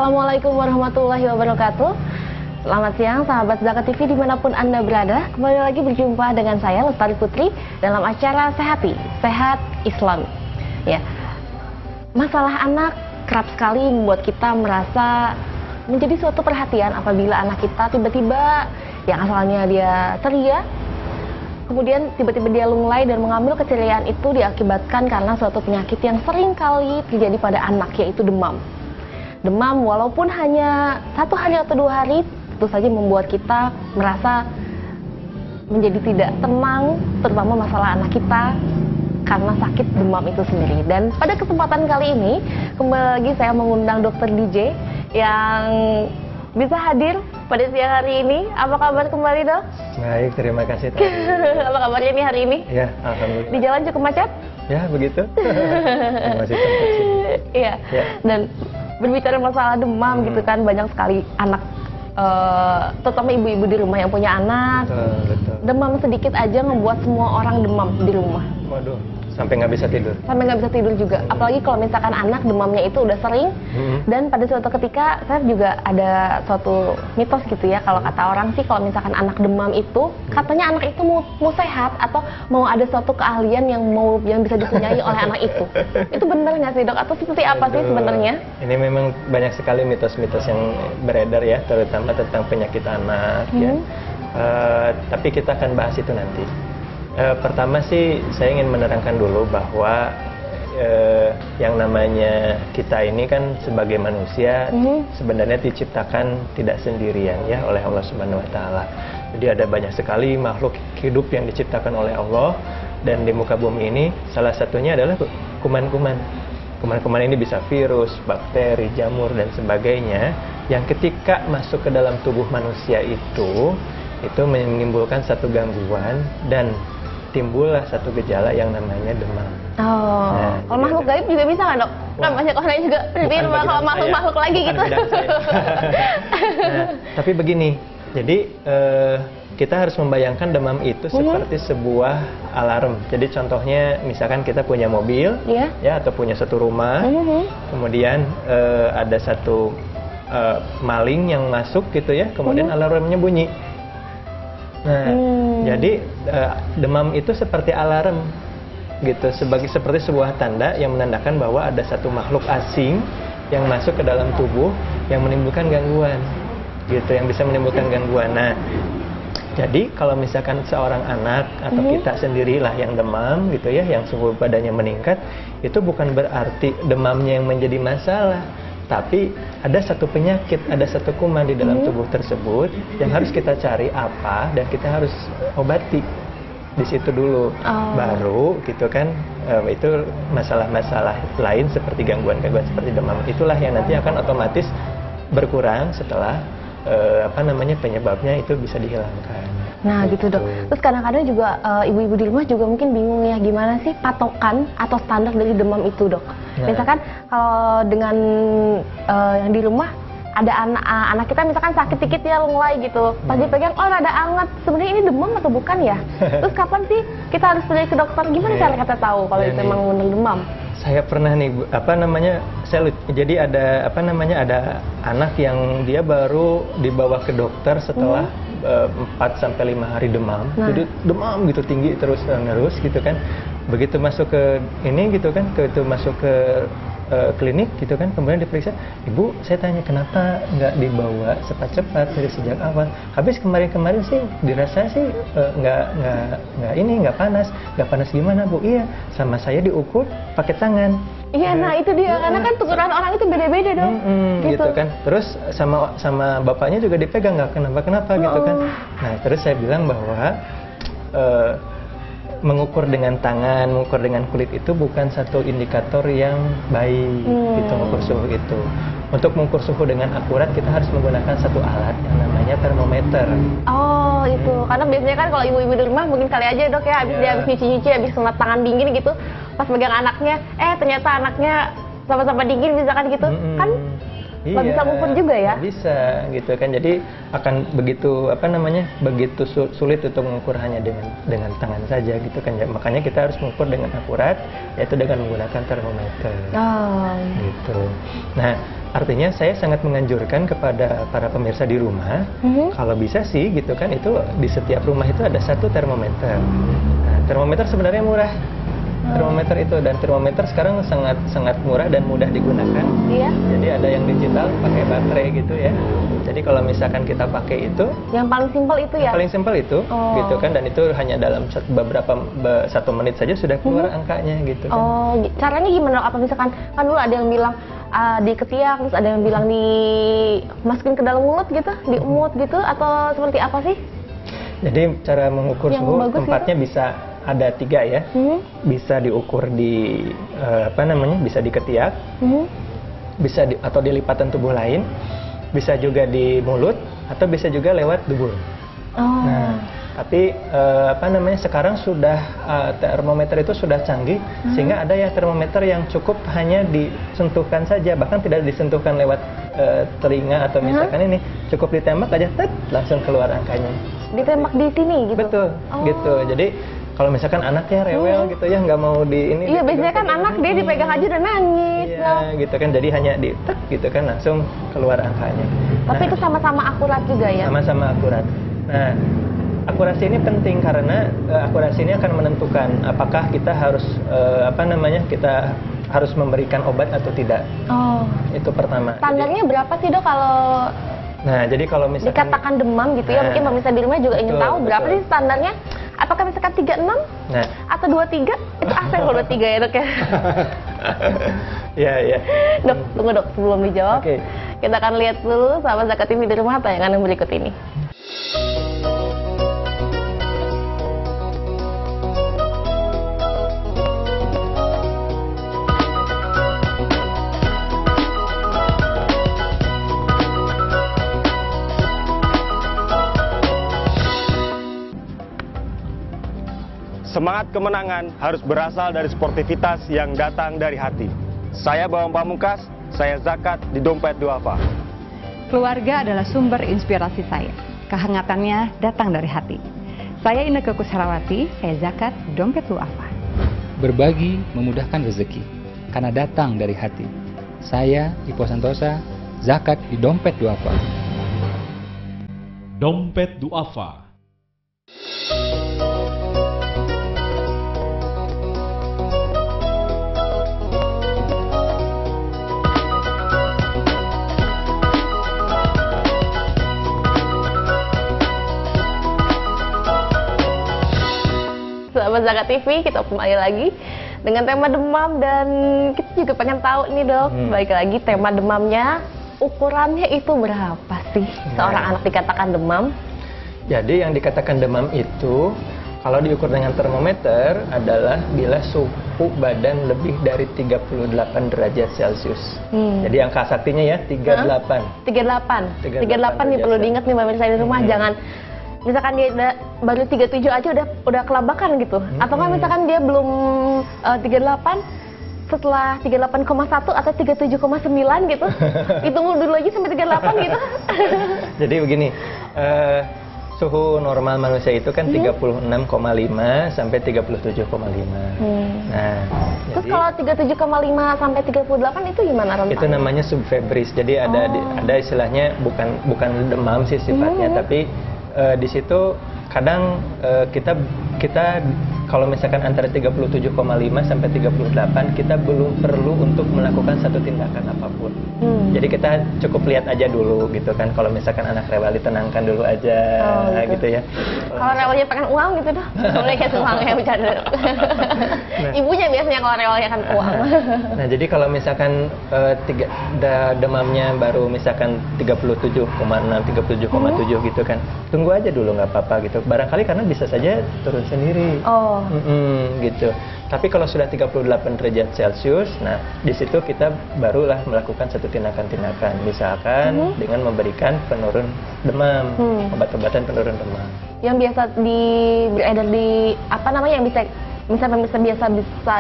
Assalamualaikum warahmatullahi wabarakatuh. Selamat siang sahabat Zakat TV dimanapun Anda berada. Kembali lagi berjumpa dengan saya Lestari Putri dalam acara Sehati, Sehat Islam. Ya, masalah anak kerap sekali membuat kita merasa menjadi suatu perhatian apabila anak kita tiba-tiba yang asalnya dia ceria, kemudian tiba-tiba dia lunglai dan mengambil keceriaan itu diakibatkan karena suatu penyakit yang sering kali terjadi pada anak, yaitu demam. Demam walaupun hanya 1 hari atau 2 hari, tentu saja membuat kita merasa menjadi tidak tenang, terutama masalah anak kita karena sakit demam itu sendiri. Dan pada kesempatan kali ini, kembali lagi saya mengundang Dr. DJ yang bisa hadir pada siang hari ini. Apa kabar kembali, Dok? Baik, terima kasih. Apa kabarnya nih hari ini? Ya, alhamdulillah. Di jalan cukup macet? Ya, begitu. Masih sempat sih. Iya. Ya. Dan berbicara masalah demam gitu kan, banyak sekali anak, terutama ibu-ibu di rumah yang punya anak. Betul. Demam sedikit aja membuat semua orang demam di rumah. Waduh, sampai nggak bisa tidur. Sampai nggak bisa tidur juga. Apalagi kalau misalkan anak demamnya itu udah sering. Dan pada suatu ketika, saya juga ada suatu mitos gitu ya. Kalau kata orang sih, kalau misalkan anak demam itu, katanya anak itu mau sehat atau mau ada suatu keahlian yang bisa dipunyai oleh anak itu. Itu benar nggak sih, Dok? Atau seperti apa sih sebenarnya? Ini memang banyak sekali mitos-mitos yang beredar ya, terutama tentang penyakit anak ya. Tapi kita akan bahas itu nanti. Pertama sih saya ingin menerangkan dulu bahwa yang namanya kita ini kan sebagai manusia sebenarnya diciptakan tidak sendirian ya oleh Allah Subhanahu wa taala. Jadi ada banyak sekali makhluk hidup yang diciptakan oleh Allah, dan di muka bumi ini salah satunya adalah kuman-kuman. Kuman-kuman ini bisa virus, bakteri, jamur dan sebagainya yang ketika masuk ke dalam tubuh manusia itu menimbulkan satu gangguan dan timbullah satu gejala yang namanya demam. Nah, kalau makhluk gaib juga bisa nggak, Dok? Kan banyak orang juga berpikir kalau makhluk lagi gitu. Nah, tapi begini, jadi kita harus membayangkan demam itu seperti sebuah alarm. Jadi contohnya misalkan kita punya mobil, ya, atau punya satu rumah, kemudian ada satu maling yang masuk gitu ya, kemudian alarmnya bunyi. Nah, jadi demam itu seperti alarm gitu, seperti sebuah tanda yang menandakan bahwa ada satu makhluk asing yang masuk ke dalam tubuh yang menimbulkan gangguan gitu, yang bisa menimbulkan gangguan. Nah, jadi kalau misalkan seorang anak atau kita sendirilah yang demam gitu ya, yang suhu badannya meningkat, itu bukan berarti demamnya yang menjadi masalah. Tapi ada satu penyakit, ada satu kuman di dalam tubuh tersebut yang harus kita cari apa dan kita harus obati di situ dulu. Baru gitu kan, itu masalah-masalah lain seperti gangguan-gangguan seperti demam itulah yang nanti akan otomatis berkurang setelah penyebabnya itu bisa dihilangkan. Nah gitu, Dok. Terus kadang-kadang juga ibu-ibu di rumah juga mungkin bingung ya, gimana sih patokan atau standar dari demam itu, Dok? Misalkan kalau dengan yang di rumah ada anak kita misalkan sakit dikit ya, lunglai gitu, pas dipegang, oh rada anget, sebenarnya ini demam atau bukan ya? Terus kapan sih kita harus pergi ke dokter? Gimana cara kita tahu kalau itu memang benar demam? Saya pernah nih, jadi ada ada anak yang dia baru dibawa ke dokter setelah 4-5 hari demam. Jadi demam gitu tinggi terus gitu kan. Begitu masuk ke ini gitu kan, masuk ke klinik gitu kan, kemudian diperiksa, Ibu, saya tanya kenapa nggak dibawa cepat-cepat dari sejak awal? Habis kemarin sih dirasa sih nggak panas gimana, Bu? Iya, sama saya diukur pakai tangan. Iya, nah itu dia, karena kan tukuran orang itu beda-beda, Dok. Gitu kan. Terus sama bapaknya juga dipegang, nggak kenapa-kenapa gitu kan. Nah, terus saya bilang bahwa mengukur dengan tangan, mengukur dengan kulit itu bukan satu indikator yang baik gitu, mengukur suhu itu. Untuk mengukur suhu dengan akurat kita harus menggunakan satu alat yang namanya termometer. Oh itu, karena biasanya kan kalau ibu-ibu di rumah mungkin kali aja, Dok ya, habis nyuci-nyuci, habis kena tangan dingin gitu, pas megang anaknya, ternyata anaknya sama-sama dingin misalkan gitu, kan nggak bisa ngukur juga ya? Bisa gitu kan, jadi akan begitu begitu sulit untuk mengukur hanya dengan tangan saja gitu kan. Makanya kita harus mengukur dengan akurat, yaitu dengan menggunakan termometer. Gitu. Nah, Artinya saya sangat menganjurkan kepada para pemirsa di rumah, kalau bisa sih gitu kan, itu di setiap rumah itu ada satu termometer. Nah, termometer sebenarnya murah. Termometer itu, dan termometer sekarang sangat murah dan mudah digunakan. Iya. Jadi ada yang digital pakai baterai gitu ya. Jadi kalau misalkan kita pakai itu, yang paling simpel itu ya? Paling simpel itu, gitu kan, dan itu hanya dalam satu menit saja sudah keluar angkanya gitu kan. Oh, caranya gimana? Apa misalkan kan dulu ada yang bilang di ketiak, terus ada yang bilang dimasukin ke dalam mulut gitu, diemut gitu, atau seperti apa sih? Jadi cara mengukur yang suhu tempatnya gitu? Bisa ada 3 ya. Bisa diukur di bisa di ketiak, atau di lipatan tubuh lain, bisa juga di mulut, atau bisa juga lewat dubur. Nah, tapi sekarang sudah termometer itu sudah canggih, sehingga ada ya termometer yang cukup hanya disentuhkan saja, bahkan tidak disentuhkan lewat telinga atau misalkan ini, cukup ditembak aja, langsung keluar angkanya. Ditembak di sini gitu? Betul, gitu. Jadi kalau misalkan anaknya rewel gitu ya, nggak mau di ini. Iya, biasanya kan anak dia dipegang aja dan nangis. Iya, gitu kan. Jadi hanya gitu kan, langsung keluar angkanya. Tapi itu sama-sama akurat juga ya? Sama-sama akurat. Nah, akurasi ini penting karena akurasi ini akan menentukan apakah kita harus kita harus memberikan obat atau tidak. Itu pertama. Standarnya berapa sih Dok kalau jadi kalau misalkan dikatakan demam gitu ya, mungkin pemirsa di rumah juga ingin tahu berapa sih standarnya? Apakah misalkan 36 atau 23? Itu apa kalau 23 ya Dok ya? Iya. Dok, tunggu Dok, sebelum dijawab. Kita akan lihat dulu sahabat Zakat TV di rumah tayangan yang berikut ini. Semangat kemenangan harus berasal dari sportivitas yang datang dari hati. Saya Bawang Pamungkas, saya zakat di Dompet Duafa. Keluarga adalah sumber inspirasi saya. Kehangatannya datang dari hati. Saya Inneke Koesherawati, saya zakat di Dompet Duafa. Berbagi memudahkan rezeki, karena datang dari hati. Saya Ipo Santosa, zakat di Dompet Duafa. Dompet Duafa. Sahabat Zakat TV, kita kembali lagi dengan tema demam, dan kita juga pengen tahu nih Dok, baik lagi tema demamnya, ukurannya itu berapa sih seorang anak dikatakan demam? Jadi yang dikatakan demam itu kalau diukur dengan termometer adalah bila suhu badan lebih dari 38 derajat Celcius. Jadi angka saktinya ya 38. 38 nih perlu diingat nih pemirsa di rumah, jangan misalkan dia baru 37 aja udah kelabakan gitu. Atau kan misalkan dia belum 38, setelah 38,1 atau 37,9 gitu. Hitungin dulu lagi sampai 38 gitu. Jadi begini, suhu normal manusia itu kan 36,5 sampai 37,5. Nah, terus kalau 37,5 sampai 38 itu gimana rentannya? Itu namanya subfebris. Jadi ada istilahnya bukan demam sih sifatnya, tapi di situ kadang kita kalau misalkan antara 37,5 sampai 38 kita belum perlu untuk melakukan satu tindakan apapun. Jadi kita cukup lihat aja dulu gitu kan. Kalau misalkan anak rewel ditenangkan dulu aja gitu ya. Kalau rewelnya pengen uang gitu dah, boleh kasih uang ya bercanda. Ibunya biasanya kalau rewelnya kan uang. Nah jadi kalau misalkan demamnya baru misalkan 37,6, 37,7 gitu kan, tunggu aja dulu nggak apa-apa gitu. Barangkali karena bisa saja turun sendiri. Gitu. Tapi kalau sudah 38 derajat Celcius, nah di situ kita barulah melakukan satu tindakan-tindakan, misalkan dengan memberikan penurun demam, obat-obatan penurun demam. Yang biasa beredar di yang biasa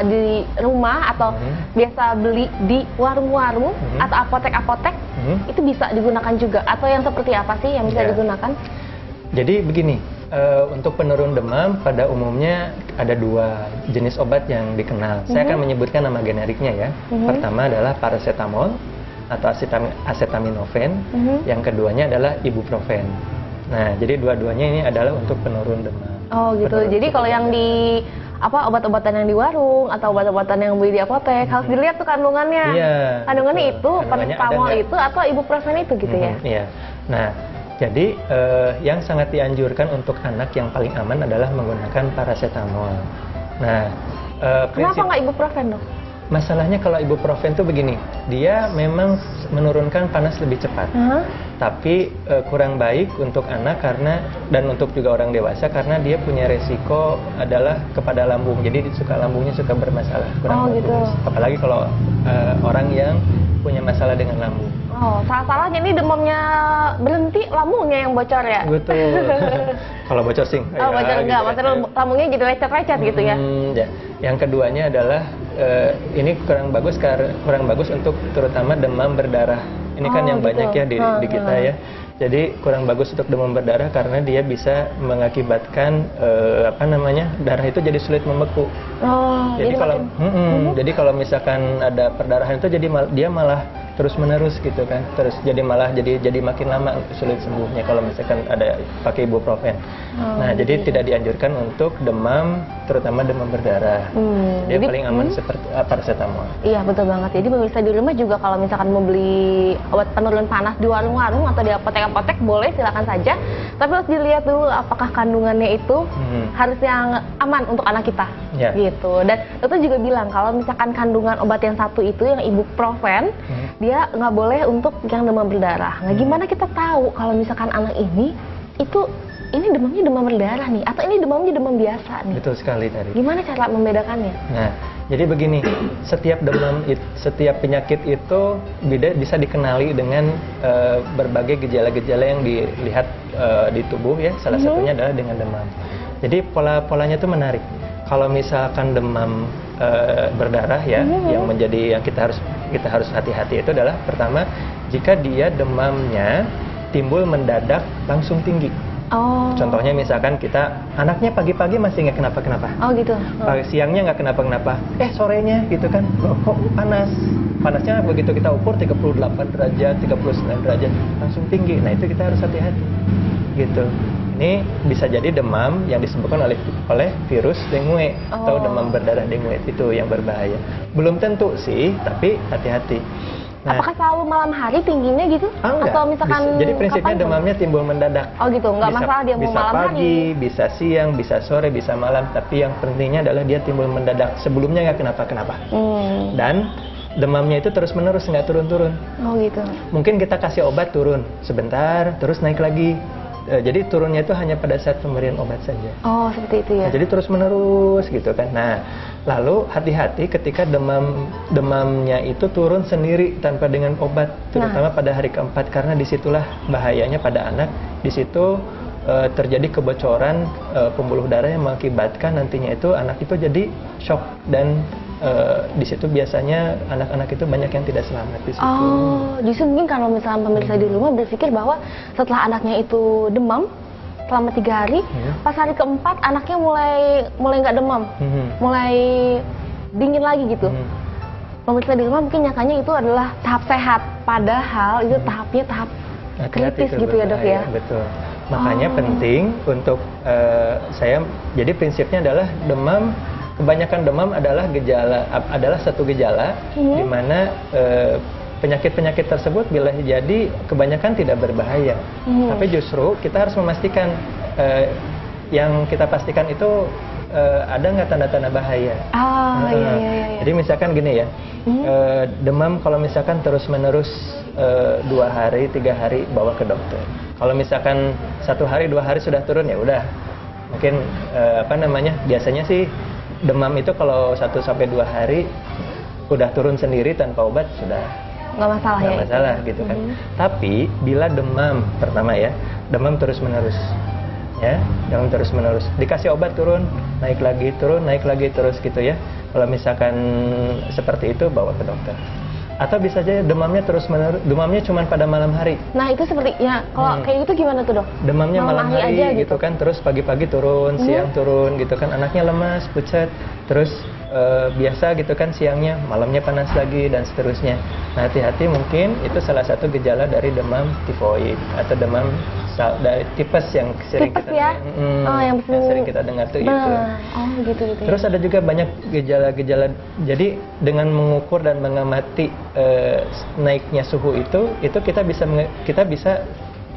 di rumah atau biasa beli di warung-warung atau apotek-apotek, itu bisa digunakan juga, atau yang seperti apa sih yang bisa digunakan? Jadi begini, untuk penurun demam pada umumnya ada 2 jenis obat yang dikenal. Saya akan menyebutkan nama generiknya ya. Pertama adalah paracetamol, atau acetaminophen, yang keduanya adalah ibuprofen. Nah, jadi dua-duanya ini adalah untuk penurun demam. Oh gitu. Jadi kalau yang di obat-obatan yang di warung atau obat-obatan yang beli di apotek harus dilihat tuh kandungannya. Iya. Kandungannya itu Kandungannya paracetamol itu atau ibuprofen itu gitu ya. Iya. Nah, jadi yang sangat dianjurkan untuk anak yang paling aman adalah menggunakan paracetamol. Nah, kenapa nggak ibuprofen dong? Masalahnya kalau ibuprofen tuh begini, dia memang menurunkan panas lebih cepat, tapi kurang baik untuk anak dan untuk juga orang dewasa karena dia punya resiko adalah kepada lambung, jadi lambungnya suka bermasalah, kurang bagus. Gitu. Apalagi kalau orang yang punya masalah dengan lambung. Oh, salah-salahnya ini demamnya berhenti, lambungnya yang bocor ya? Betul. Kalau bocor sih. Oh, bocor enggak, gitu. Maksudnya lambungnya jadi lecet-lecet gitu ya? Ya. Yang keduanya adalah ini kurang bagus untuk terutama demam berdarah. Ini kan yang banyak ya di kita ya. Jadi kurang bagus untuk demam berdarah karena dia bisa mengakibatkan darah itu jadi sulit membeku. Oh, jadi kalau misalkan ada perdarahan itu jadi dia malah terus-menerus gitu kan, jadi makin lama sulit sembuhnya kalau misalkan ada pakai ibuprofen. Jadi tidak dianjurkan untuk demam, terutama demam berdarah. Dia paling aman seperti paracetamol. Iya betul banget. Jadi pemirsa di rumah juga kalau misalkan mau beli obat penurun panas di warung-warung atau di apotek-apotek boleh, silakan saja. Tapi harus dilihat dulu apakah kandungannya itu harus yang aman untuk anak kita. Gitu. Dan dokter juga bilang kalau misalkan kandungan obat yang satu itu yang ibuprofen, dia nggak boleh untuk yang demam berdarah. Nah, gimana kita tahu kalau misalkan anak ini demamnya demam berdarah nih, atau ini demamnya demam biasa nih? Betul sekali tadi. Gimana cara membedakannya? Nah, jadi begini, setiap penyakit itu bisa dikenali dengan berbagai gejala-gejala yang dilihat di tubuh ya. Salah satunya adalah dengan demam. Jadi polanya itu menarik. Kalau misalkan demam berdarah ya, yang kita harus hati-hati itu adalah pertama, jika dia demamnya timbul mendadak langsung tinggi. Contohnya misalkan anaknya pagi-pagi masih nggak kenapa-kenapa. Gitu. Siangnya nggak kenapa-kenapa. Sorenya gitu kan, kok panas. Panasnya begitu kita ukur 38 derajat, 39 derajat, langsung tinggi. Nah itu kita harus hati-hati. Gitu. Ini bisa jadi demam yang disebabkan oleh virus dengue atau demam berdarah dengue, itu yang berbahaya. Belum tentu sih, tapi hati-hati. Nah, apakah selalu malam hari tingginya gitu? Atau misalkan jadi prinsipnya demamnya timbul mendadak. Gitu, nggak masalah dia mau malam hari. Bisa pagi, bisa siang, bisa sore, bisa malam. Tapi yang pentingnya adalah dia timbul mendadak. Sebelumnya nggak kenapa-kenapa. Dan demamnya itu terus-menerus, nggak turun-turun. Gitu. Mungkin kita kasih obat turun sebentar, terus naik lagi. Jadi turunnya itu hanya pada saat pemberian obat saja. Seperti itu ya. Nah, jadi terus-menerus gitu kan. Nah, lalu hati-hati ketika demamnya itu turun sendiri tanpa dengan obat, terutama pada hari keempat, karena disitulah bahayanya pada anak. Di situ terjadi kebocoran pembuluh darah yang mengakibatkan nantinya itu anak itu jadi shock, dan di situ biasanya anak-anak itu banyak yang tidak selamat di situ. Justru mungkin kalau misalnya pemirsa di rumah berpikir bahwa setelah anaknya itu demam selama 3 hari, pas hari keempat anaknya mulai nggak demam, mulai dingin lagi gitu. Pemirsa di rumah mungkin nyatanya itu adalah tahap sehat, padahal itu tahapnya tahap kritis gitu ya dok ya. Betul. Makanya penting untuk jadi prinsipnya adalah kebanyakan demam adalah satu gejala di mana penyakit-penyakit tersebut bila jadi kebanyakan tidak berbahaya. Tapi justru kita harus memastikan yang kita pastikan itu ada nggak tanda-tanda bahaya. Iya. Jadi misalkan gini ya, demam kalau misalkan terus-menerus 2 hari, 3 hari bawa ke dokter. Kalau misalkan 1 hari, 2 hari sudah turun ya udah. Mungkin biasanya sih demam itu kalau 1 sampai 2 hari udah turun sendiri tanpa obat sudah nggak masalah gitu kan. Tapi bila demam demam terus-menerus ya, demam terus-menerus, dikasih obat turun naik lagi terus gitu ya. Kalau misalkan seperti itu bawa ke dokter. Atau bisa aja demamnya terus-menerus, demamnya cuma pada malam hari. Nah itu seperti ya, kalau kayak gitu gimana tuh dok? Demamnya malam hari aja gitu kan, terus pagi-pagi turun, siang turun gitu kan, anaknya lemas, pucat, terus biasa gitu kan siangnya, malamnya panas lagi dan seterusnya. Nah, hati-hati, mungkin itu salah satu gejala dari demam tifoid atau demam dari tipes yang sering tipes kita ya? yang sering kita dengar tuh itu. Oh gitu. Terus ada juga banyak gejala-gejala. Jadi dengan mengukur dan mengamati naiknya suhu itu kita bisa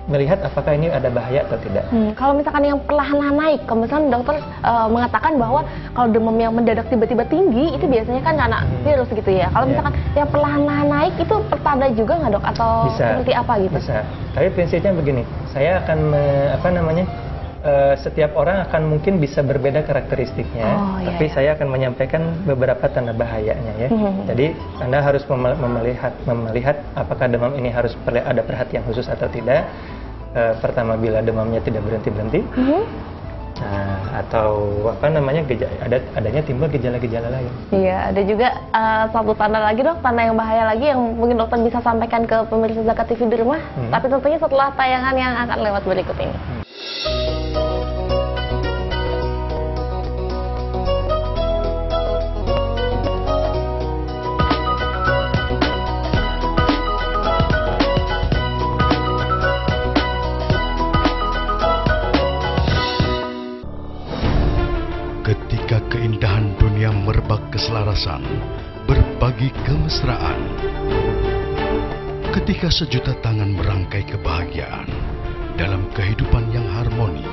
melihat apakah ini ada bahaya atau tidak. Kalau misalkan yang perlahan-lahan naik, kalau misalkan dokter mengatakan bahwa kalau demam yang mendadak tiba-tiba tinggi itu biasanya kan karena virus gitu ya. Kalau misalkan yang perlahan-lahan naik itu pertanda juga nggak dok atau seperti apa gitu? Bisa. Tapi prinsipnya begini, saya akan setiap orang akan mungkin bisa berbeda karakteristiknya, tapi saya akan menyampaikan beberapa tanda bahayanya ya. Jadi Anda harus melihat apakah demam ini harus ada perhatian khusus atau tidak. Pertama, bila demamnya tidak berhenti-berhenti, atau adanya timbul gejala-gejala lain. Iya, ada juga satu tanda lagi dok, tanda yang bahaya lagi yang mungkin dokter bisa sampaikan ke pemirsa Zakat TV di rumah. Tapi tentunya setelah tayangan yang akan lewat berikut ini. Ketika keindahan dunia merebak keselarasan, berbagi kemesraan. Ketika sejuta tangan merangkai kebahagiaan dalam kehidupan yang harmoni.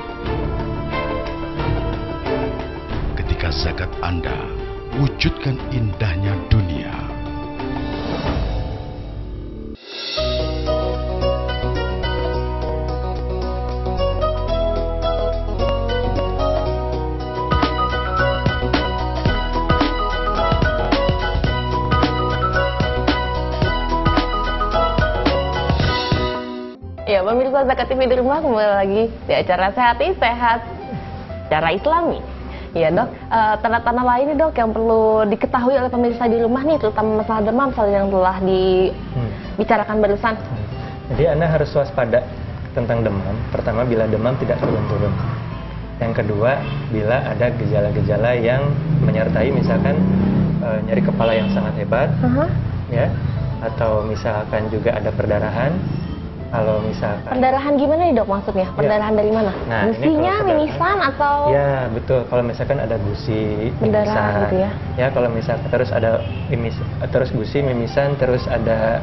Ketika zakat Anda wujudkan indahnya dunia. Ya, pemirsa Zakat TV di rumah, kembali lagi di acara Sehati Sehat secara Islami. Ya dok, tanda-tanda lain nih dok yang perlu diketahui oleh pemirsa di rumah nih, terutama masalah demam yang telah dibicarakan barusan. Jadi Anda harus waspada tentang demam. Pertama, bila demam tidak turun-turun. Yang kedua, bila ada gejala-gejala yang menyertai misalkan nyeri kepala yang sangat hebat, ya, atau misalkan juga ada perdarahan. Kalau misalkan perdarahan gimana nih dok maksudnya? Perdarahan dari mana? Nah, gusinya, mimisan atau? Ya betul. Kalau misalkan ada gusi, mimisan, gitu ya? Ya kalau misalkan terus ada terus gusi, mimisan, terus ada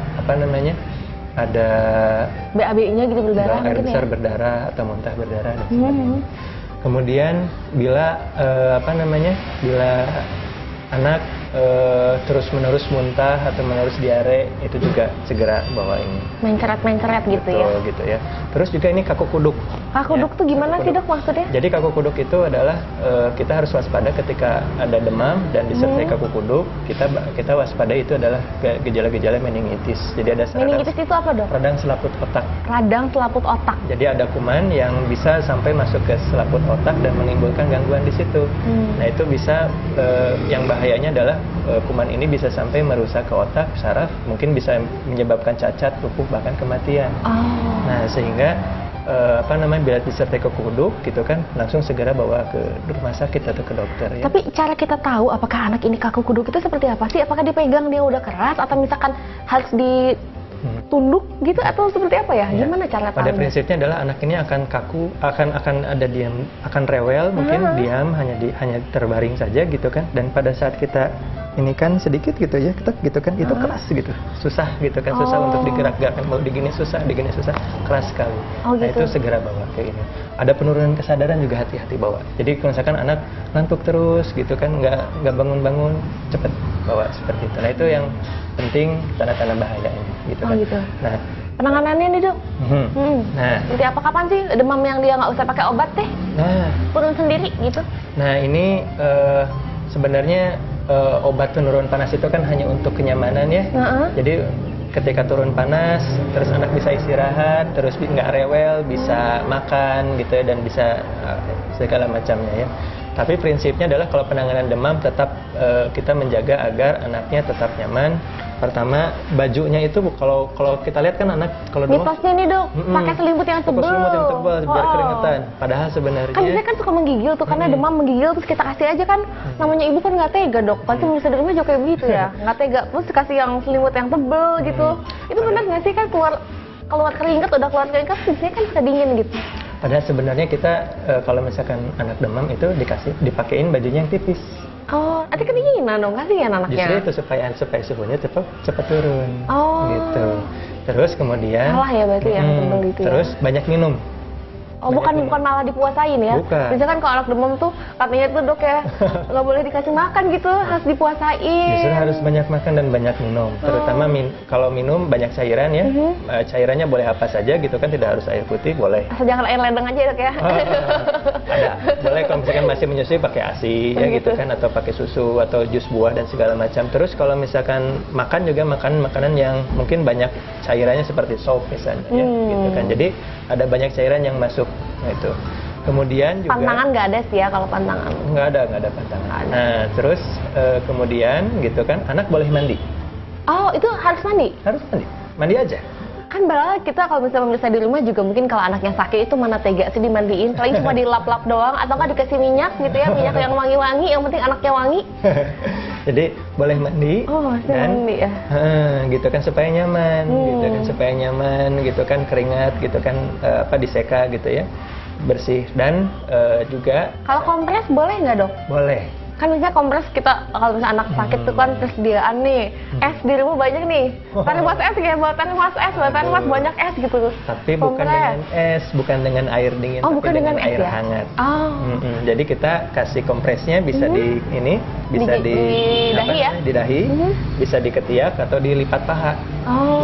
ada BAB-nya gitu berdarah, air besar berdarah atau muntah berdarah dan sebagainya. Kemudian bila bila anak terus-menerus muntah atau menerus diare, itu juga segera bawa ini. Mencret-mencret gitu. Betul, ya? Gitu ya. Terus juga ini kaku kuduk. Kaku kuduk tuh gimana sih dok maksudnya? Jadi kaku kuduk itu adalah kita harus waspada ketika ada demam dan disertai kaku kuduk. Kita waspada itu adalah gejala-gejala meningitis. Jadi ada meningitis itu apa dok? Radang selaput otak. Radang selaput otak. Jadi ada kuman yang bisa sampai masuk ke selaput otak dan menimbulkan gangguan di situ. Nah itu bisa yang bahayanya adalah kuman ini bisa sampai merusak ke otak, saraf, mungkin bisa menyebabkan cacat, lumpuh, bahkan kematian. Nah sehingga bila disertai kaku kuduk gitu kan, langsung segera bawa ke rumah sakit atau ke dokter ya. Tapi cara kita tahu apakah anak ini kaku kuduk itu seperti apa sih? Apakah dipegang dia udah keras atau misalkan harus ditunduk gitu atau seperti apa ya? Gimana cara tahu? Pada prinsipnya adalah anak ini akan kaku, akan ada diam, akan rewel, mungkin diam, hanya terbaring saja gitu kan. Dan pada saat kita ini kan sedikit gitu ya, ketek gitu kan, itu keras gitu, susah gitu kan, susah untuk digerak-gerakkan, mau digini susah, keras sekali. Nah itu segera bawa ke ini. Ada penurunan kesadaran juga, hati-hati bawa. Jadi kalau misalkan anak ngantuk terus gitu kan, nggak bangun-bangun, cepet bawa seperti itu. Nah itu yang penting, tanda-tanda bahaya ini gitu kan. Gitu. Nah penanganannya nih dok, nah seperti apa, kapan sih demam yang dia nggak usah pakai obat teh? Turun sendiri gitu? Nah ini sebenarnya obat penurun panas itu kan hanya untuk kenyamanan ya. Jadi ketika turun panas, terus anak bisa istirahat, terus nggak rewel, bisa makan gitu ya, dan bisa segala macamnya ya. Tapi prinsipnya adalah kalau penanganan demam tetap kita menjaga agar anaknya tetap nyaman, Pertama, bajunya itu kalau kita lihat kan anak kalau mitosnya nih dok, pakai selimut yang tebal. Selimut yang tebal biar keringetan. Padahal sebenarnya kan biasanya kan suka menggigil tuh karena demam menggigil terus kita kasih aja kan. Namanya ibu kan nggak tega dok. Kan cuma bisa di rumah juga kayak begitu ya, nggak tega. Terus kasih yang selimut yang tebal gitu. Itu benar nggak sih kan keluar keringet, udah keluar keringet biasanya kan bisa dingin gitu. Padahal sebenarnya kita kalau misalkan anak demam itu dipakein bajunya yang tipis. Oh, nanti kedinginan dong, kasihan anaknya. Justru itu supaya suhunya cepat turun. Gitu. Terus kemudian salah ya berarti yang tebal itu ya. Terus banyak minum. Oh, bukan malah dipuasain ya? Bukan. Biasanya kan kalau anak demam tuh katanya tuh dok ya nggak boleh dikasih makan gitu, harus dipuasain. Justru harus banyak makan dan banyak minum. Terutama kalau minum banyak cairan ya. Cairannya boleh apa saja gitu kan, tidak harus air putih, boleh. Asal jangan air ledeng aja dok ya. Ada. Boleh kalau misalkan masih menyusui pakai ASI ya gitu kan, atau pakai susu atau jus buah dan segala macam. Terus kalau misalkan makan juga makan makanan yang mungkin banyak cairannya seperti sop misalnya ya, gitu kan. Jadi ada banyak cairan yang masuk. Nah itu. Kemudian juga pantangan nggak ada sih ya kalau pantangan. Nggak ada pantangan. Nah terus kemudian gitu kan, anak boleh mandi. Oh itu harus mandi? Harus mandi aja. Kan padahal kita kalau misalnya pemirsa di rumah juga mungkin kalau anaknya sakit itu mana tega sih dimandiin, paling cuma dilap-lap doang atau nggak dikasih minyak gitu ya, minyak yang wangi-wangi, yang penting anaknya wangi. Jadi boleh mandi. Oh, dan mandi ya. Gitu kan supaya nyaman, gitu kan supaya nyaman, gitu kan keringat, gitu kan diseka gitu ya, bersih dan juga. Kalau kompres boleh nggak dok? Boleh. Kan misalnya kompres kita kalau misalnya anak sakit tuh kan persediaan nih es di rumah banyak nih, tadi buat es ya, buatan mas banyak es gitu. Tapi bukan dengan es, bukan dengan air dingin, tapi bukan dengan air ya? hangat. Jadi kita kasih kompresnya bisa di ini, bisa di dahi ya? Di dahi, bisa di ketiak atau dilipat paha.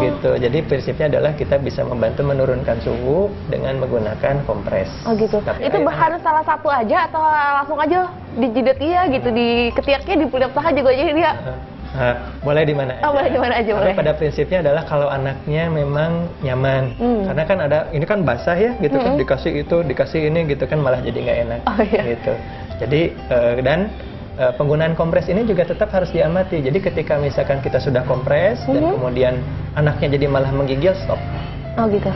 Gitu. Jadi prinsipnya adalah kita bisa membantu menurunkan suhu dengan menggunakan kompres. Oh gitu. Tapi itu harus salah satu aja atau langsung aja di jidat iya gitu, di ketiaknya, di pundak paha juga aja dia. Boleh di mana aja. Boleh di mana aja. Tapi pada prinsipnya adalah kalau anaknya memang nyaman. Karena kan ini kan basah ya gitu kan, dikasih itu, dikasih ini gitu kan malah jadi nggak enak. Gitu. Jadi dan penggunaan kompres ini juga tetap harus diamati. Jadi ketika misalkan kita sudah kompres dan kemudian anaknya jadi malah menggigil, stop. Oh gitu.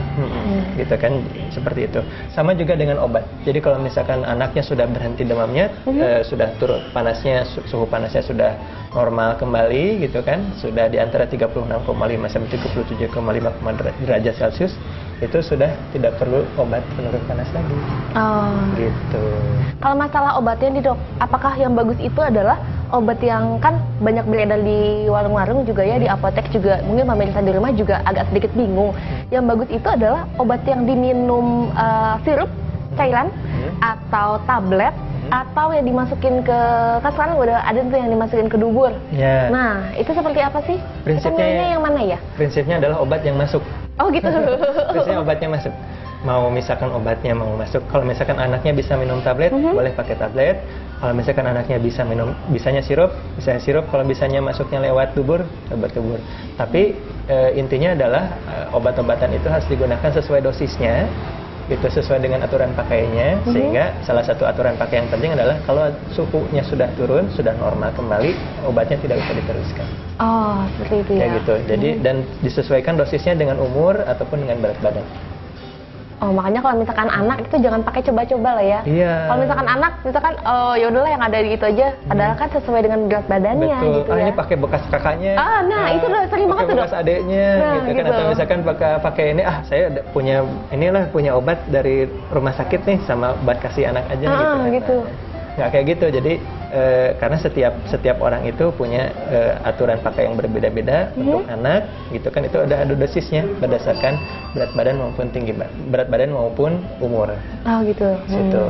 Gitu kan, seperti itu. Sama juga dengan obat. Jadi kalau misalkan anaknya sudah berhenti demamnya, sudah turun panasnya, suhu panasnya sudah normal kembali gitu kan, sudah di antara 36,5 sampai 37,5 derajat Celcius, itu sudah tidak perlu obat penurun panas lagi. Gitu. Kalau masalah obatnya nih dok, apakah yang bagus itu adalah obat yang kan banyak beredar di warung-warung juga ya, di apotek juga, mungkin pemirsa di rumah juga agak sedikit bingung. Yang bagus itu adalah obat yang diminum sirup, cairan, atau tablet, atau yang dimasukin ke, kan sekarang udah ada tuh yang dimasukin ke dubur. Nah, itu seperti apa sih? Prinsipnya yang mana ya? Prinsipnya adalah obat yang masuk. Oh gitu. Prinsipnya obatnya masuk. Mau misalkan obatnya mau masuk, kalau misalkan anaknya bisa minum tablet, boleh pakai tablet. Kalau misalkan anaknya bisa minum, bisanya sirup, kalau bisanya masuknya lewat dubur, lewat dubur. Tapi intinya adalah obat-obatan itu harus digunakan sesuai dosisnya, itu sesuai dengan aturan pakainya. Sehingga salah satu aturan pakai yang penting adalah kalau suhunya sudah turun, sudah normal kembali, obatnya tidak bisa diteruskan. Oh, seperti itu ya. Kayak gitu. Jadi dan disesuaikan dosisnya dengan umur ataupun dengan berat badan. Oh, makanya kalau misalkan anak itu jangan pakai coba-coba lah ya. Iya. Kalau misalkan anak, misalkan ya udahlah yang ada itu aja. Padahal kan sesuai dengan berat badannya. Betul. Gitu ya. Ini pakai bekas kakaknya. Itu udah sering banget tuh dok. Bekas adeknya, gitu kan. Atau misalkan pakai ini, saya punya obat dari rumah sakit nih, sama obat kasih anak aja gitu kan. Gitu. Nggak kayak gitu. Jadi karena setiap orang itu punya aturan pakai yang berbeda-beda untuk anak, gitu kan. Itu ada dosisnya berdasarkan berat badan maupun umur. Oh gitu. Gitu.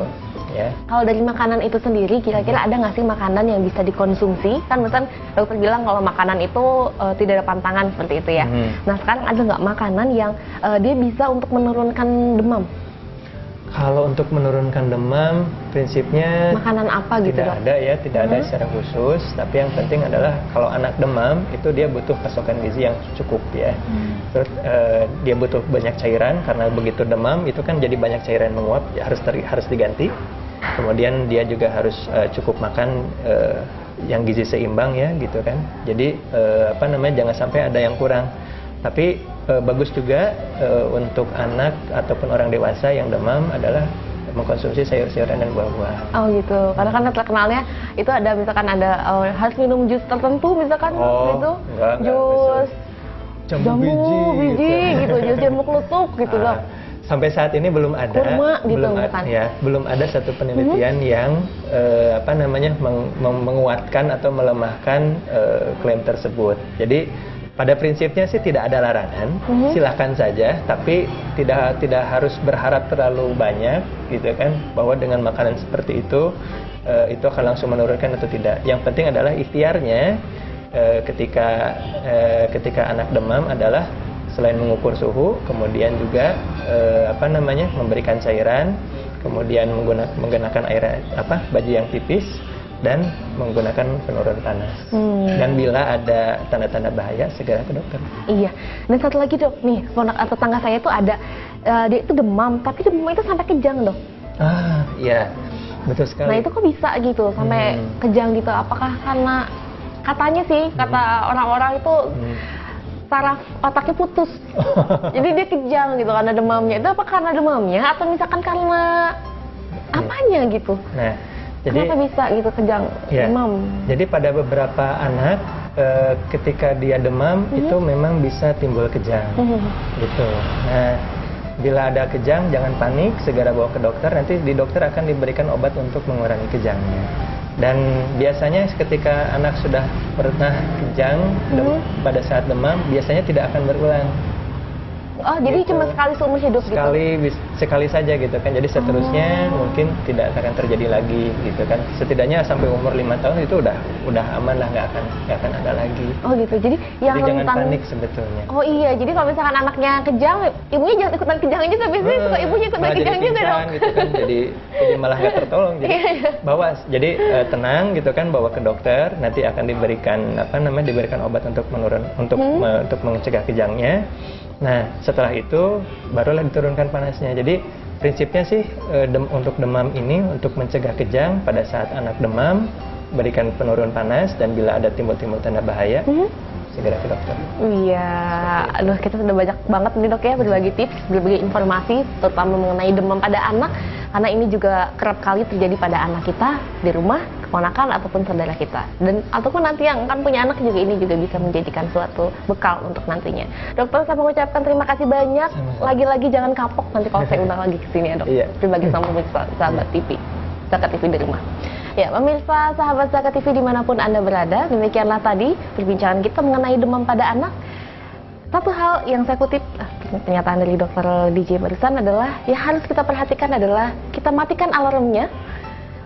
Ya. Kalau dari makanan itu sendiri, kira-kira ada nggak sih makanan yang bisa dikonsumsi? Kan misalkan dokter bilang kalau makanan itu tidak ada pantangan seperti itu ya. Nah sekarang ada nggak makanan yang dia bisa untuk menurunkan demam? Kalau untuk menurunkan demam, prinsipnya makanan apa gitu tidak dok? ada ya, tidak ada secara khusus. Tapi yang penting adalah kalau anak demam itu dia butuh pasokan gizi yang cukup ya. Terus dia butuh banyak cairan, karena begitu demam itu kan jadi banyak cairan menguap, harus diganti. Kemudian dia juga harus cukup makan yang gizi seimbang ya gitu kan. Jadi jangan sampai ada yang kurang. Tapi bagus juga untuk anak ataupun orang dewasa yang demam adalah mengkonsumsi sayur-sayuran dan buah-buahan. Oh gitu. Karena kan terkenalnya itu ada misalkan ada harus minum jus tertentu misalkan gitu. Jus jambu biji gitu, jus jambu kelutuk gitu dok. Sampai saat ini belum ada. Kurma gitu bukan? Belum ada satu penelitian yang menguatkan atau melemahkan klaim tersebut. Jadi pada prinsipnya sih tidak ada larangan, silahkan saja, tapi tidak harus berharap terlalu banyak, gitu kan, bahwa dengan makanan seperti itu akan langsung menurunkan atau tidak. Yang penting adalah ikhtiarnya ketika anak demam adalah selain mengukur suhu, kemudian juga memberikan cairan, kemudian menggunakan baju yang tipis, dan menggunakan penurun panas. Dan bila ada tanda-tanda bahaya, segera ke dokter. Iya. Dan satu lagi dok, nih tetangga saya itu ada dia itu demam, tapi demam itu sampai kejang dok. Iya, betul sekali. Nah itu kok bisa gitu sampai kejang gitu? Apakah karena katanya sih kata orang-orang itu saraf otaknya putus, jadi dia kejang gitu karena demamnya. Itu apa karena demamnya atau misalkan karena apanya gitu? Nah. Jadi, kenapa bisa gitu kejang demam? Jadi pada beberapa anak ketika dia demam itu memang bisa timbul kejang, gitu. Nah, bila ada kejang jangan panik, segera bawa ke dokter. Nanti di dokter akan diberikan obat untuk mengurangi kejangnya. Dan biasanya ketika anak sudah pernah kejang pada saat demam, biasanya tidak akan berulang. Oh, jadi cuma sekali seumur hidup gitu? Sekali saja gitu kan, jadi seterusnya mungkin tidak akan terjadi lagi gitu kan. Setidaknya sampai umur 5 tahun itu udah aman lah, nggak akan ada lagi. Oh gitu, jadi yang jangan panik sebetulnya. Oh iya, jadi kalau misalkan anaknya kejang, ibunya jangan ikutan kejang juga, biasanya suka ibunya ikutan kejang juga dong. Gitu kan, jadi malah nggak tertolong. Jadi tenang gitu kan, bawa ke dokter, nanti akan diberikan diberikan obat untuk untuk mencegah kejangnya. Nah, setelah itu barulah diturunkan panasnya. Jadi prinsipnya sih untuk demam ini untuk mencegah kejang pada saat anak demam, berikan penurun panas, dan bila ada timbul-timbul tanda bahaya, segera ke dokter. Iya, aduh kita sudah banyak banget nih dok ya berbagi tips, berbagi informasi, terutama mengenai demam pada anak, karena ini juga kerap kali terjadi pada anak kita di rumah, keponakan ataupun saudara kita, dan ataupun nanti yang akan punya anak juga, ini juga bisa menjadikan suatu bekal untuk nantinya. Dokter, saya mengucapkan terima kasih banyak. Lagi-lagi jangan kapok nanti kalau saya undang lagi ke sini ya dok. Berbagi sama pemirsa sahabat TV, Zakat TV di rumah. Ya, pemirsa sahabat Zakat TV dimanapun Anda berada, demikianlah tadi perbincangan kita mengenai demam pada anak. Satu hal yang saya kutip pernyataan dari dokter DJ barusan adalah, ya harus kita perhatikan adalah kita matikan alarmnya.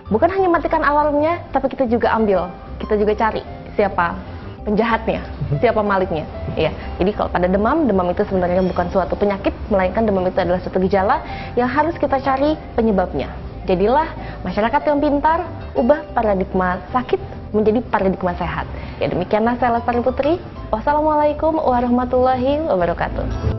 Bukan hanya matikan alarmnya, tapi kita juga ambil, kita juga cari siapa penjahatnya, siapa maliknya. Ya, jadi kalau pada demam itu sebenarnya bukan suatu penyakit, melainkan demam itu adalah suatu gejala yang harus kita cari penyebabnya. Jadilah masyarakat yang pintar, ubah paradigma sakit menjadi paradigma sehat. Ya demikianlah saya Lestari Putri. Wassalamualaikum warahmatullahi wabarakatuh.